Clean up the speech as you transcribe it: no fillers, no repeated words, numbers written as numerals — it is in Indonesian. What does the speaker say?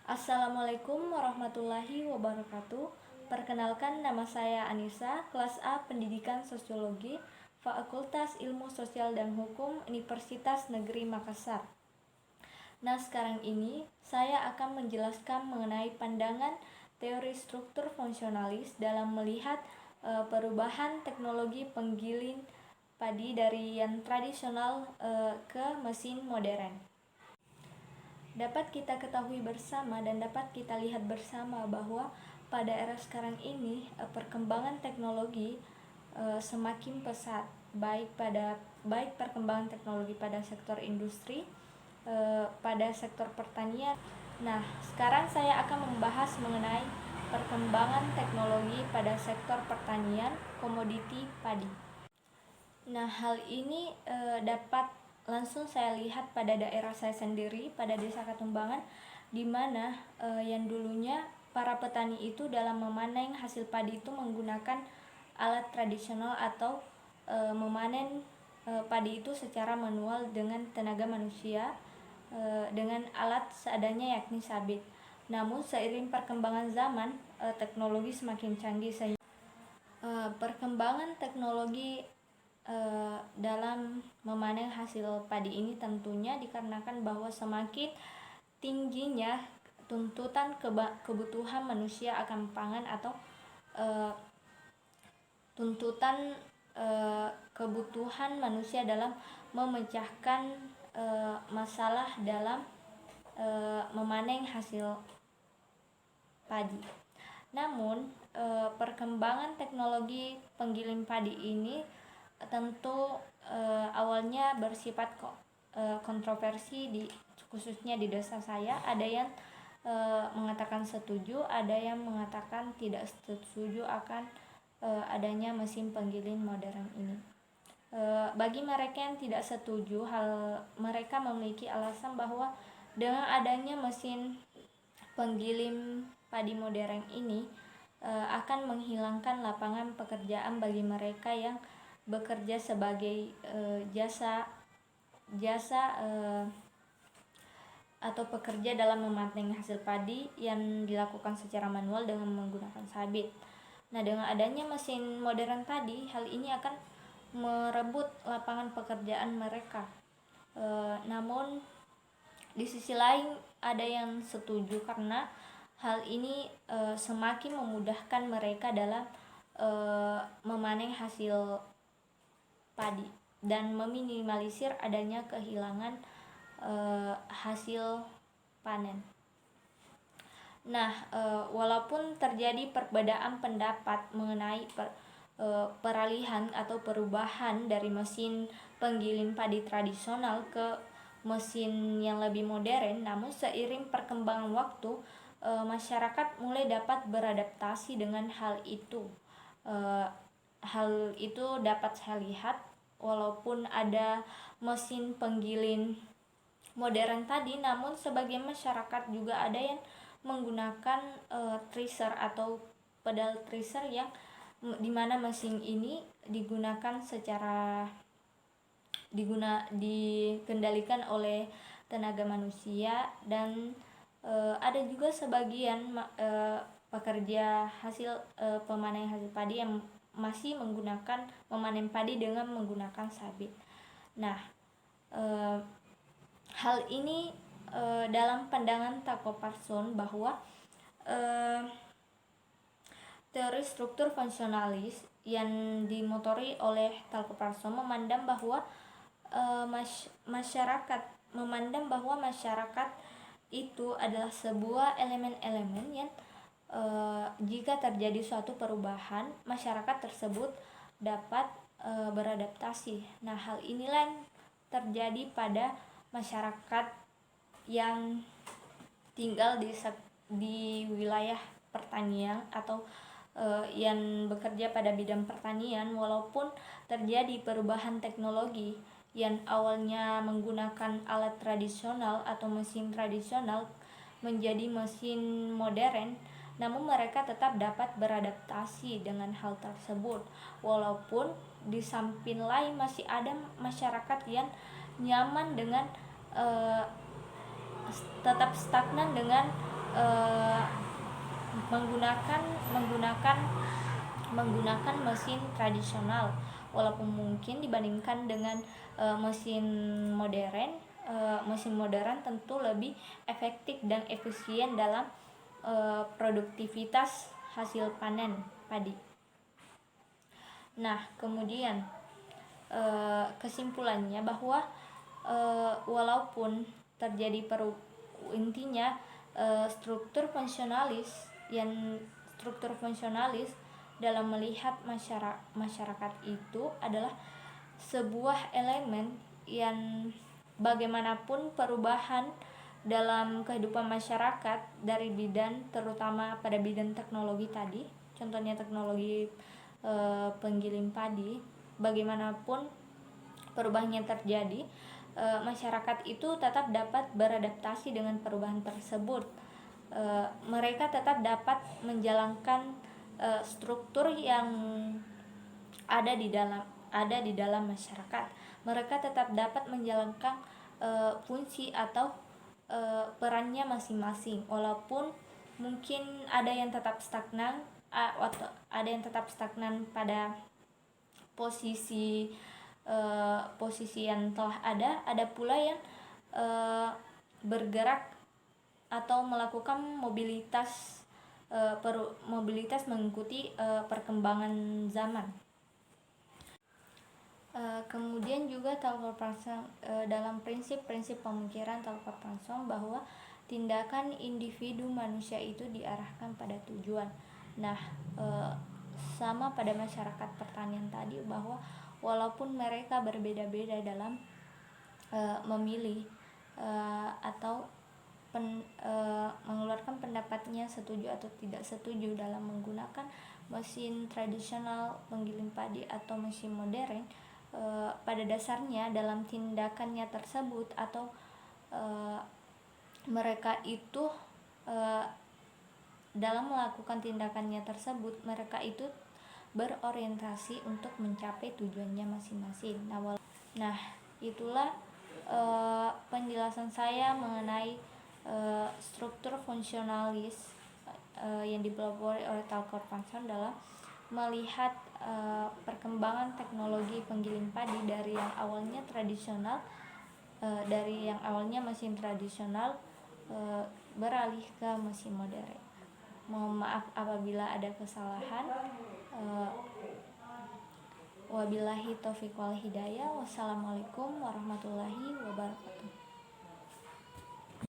Assalamualaikum warahmatullahi wabarakatuh. Perkenalkan, nama saya Anissa, kelas A Pendidikan Sosiologi, Fakultas Ilmu Sosial dan Hukum, Universitas Negeri Makassar. Nah, sekarang ini saya akan menjelaskan mengenai pandangan teori struktur fungsionalis dalam melihat perubahan teknologi penggiling padi dari yang tradisional ke mesin modern. Dapat kita ketahui bersama dan dapat kita lihat bersama bahwa pada era sekarang ini perkembangan teknologi semakin pesat, baik perkembangan teknologi pada sektor industri, pada sektor pertanian. Nah, sekarang saya akan membahas mengenai perkembangan teknologi pada sektor pertanian komoditi padi. Nah, hal ini dapat langsung saya lihat pada daerah saya sendiri, pada Desa Katumbangan, di mana yang dulunya para petani itu dalam memanen hasil padi itu menggunakan alat tradisional atau memanen padi itu secara manual dengan tenaga manusia dengan alat seadanya yakni sabit. Namun seiring perkembangan zaman, teknologi semakin canggih sehingga perkembangan teknologi dalam memanen hasil padi ini tentunya dikarenakan bahwa semakin tingginya tuntutan kebutuhan manusia akan pangan atau tuntutan kebutuhan manusia dalam memecahkan masalah dalam memanen hasil padi. Namun perkembangan teknologi penggiling padi ini tentu awalnya bersifat kontroversi khususnya di desa saya. Ada yang mengatakan setuju, ada yang mengatakan tidak setuju akan adanya mesin penggiling modern ini. Bagi mereka yang tidak setuju, mereka memiliki alasan bahwa dengan adanya mesin penggiling padi modern ini akan menghilangkan lapangan pekerjaan bagi mereka yang bekerja sebagai jasa atau pekerja dalam memanen hasil padi yang dilakukan secara manual dengan menggunakan sabit. Nah, dengan adanya mesin modern tadi, hal ini akan merebut lapangan pekerjaan mereka. Namun di sisi lain ada yang setuju karena hal ini semakin memudahkan mereka dalam memanen hasil padi dan meminimalisir adanya kehilangan hasil panen. Nah, walaupun terjadi perbedaan pendapat mengenai peralihan atau perubahan dari mesin penggiling padi tradisional ke mesin yang lebih modern, namun seiring perkembangan waktu, masyarakat mulai dapat beradaptasi dengan hal itu. Hal itu dapat saya lihat walaupun ada mesin penggiling modern tadi, namun sebagian masyarakat juga ada yang menggunakan thresher atau pedal thresher yang dimana mesin ini dikendalikan oleh tenaga manusia, dan ada juga sebagian pekerja pemanen hasil padi yang masih memanen padi dengan menggunakan sabit. Nah, hal ini dalam pandangan Taco Parson bahwa teori struktur fungsionalis yang dimotori oleh Taco Parson memandang bahwa masyarakat itu adalah sebuah elemen-elemen yang jika terjadi suatu perubahan, masyarakat tersebut dapat beradaptasi. Nah, hal inilah yang terjadi pada masyarakat yang tinggal di wilayah pertanian atau yang bekerja pada bidang pertanian. Walaupun terjadi perubahan teknologi yang awalnya menggunakan alat tradisional atau mesin tradisional menjadi mesin modern, namun mereka tetap dapat beradaptasi dengan hal tersebut. Walaupun di samping lain masih ada masyarakat yang nyaman dengan tetap stagnan dengan eh, menggunakan menggunakan menggunakan mesin tradisional, walaupun mungkin dibandingkan dengan mesin modern tentu lebih efektif dan efisien dalam produktivitas hasil panen padi. Nah, kemudian kesimpulannya bahwa walaupun terjadi intinya struktur fungsionalis dalam melihat masyarakat itu adalah sebuah elemen yang bagaimanapun perubahan dalam kehidupan masyarakat dari bidang, terutama pada bidang teknologi tadi, contohnya teknologi penggiling padi, bagaimanapun perubahan yang terjadi, masyarakat itu tetap dapat beradaptasi dengan perubahan tersebut. Mereka tetap dapat menjalankan struktur yang ada di dalam masyarakat. Mereka tetap dapat menjalankan fungsi atau perannya masing-masing, walaupun mungkin ada yang tetap stagnan pada posisi yang telah ada pula yang bergerak atau melakukan mobilitas mengikuti perkembangan zaman. Kemudian juga dalam prinsip-prinsip pemikiran Talcott Parsons bahwa tindakan individu manusia itu diarahkan pada tujuan. Nah, sama pada masyarakat pertanian tadi, bahwa walaupun mereka berbeda-beda dalam memilih atau mengeluarkan pendapatnya setuju atau tidak setuju dalam menggunakan mesin tradisional penggiling padi atau mesin modern, pada dasarnya dalam tindakannya tersebut atau mereka itu dalam melakukan tindakannya tersebut, mereka itu berorientasi untuk mencapai tujuannya masing-masing. Nah, itulah penjelasan saya mengenai struktur fungsionalis yang dipelopori oleh Talcott Parsons dalam melihat perkembangan teknologi penggiling padi dari yang awalnya mesin tradisional beralih ke mesin modern. Mohon maaf apabila ada kesalahan. Wabillahi taufiq wal hidayah. Wassalamualaikum warahmatullahi wabarakatuh.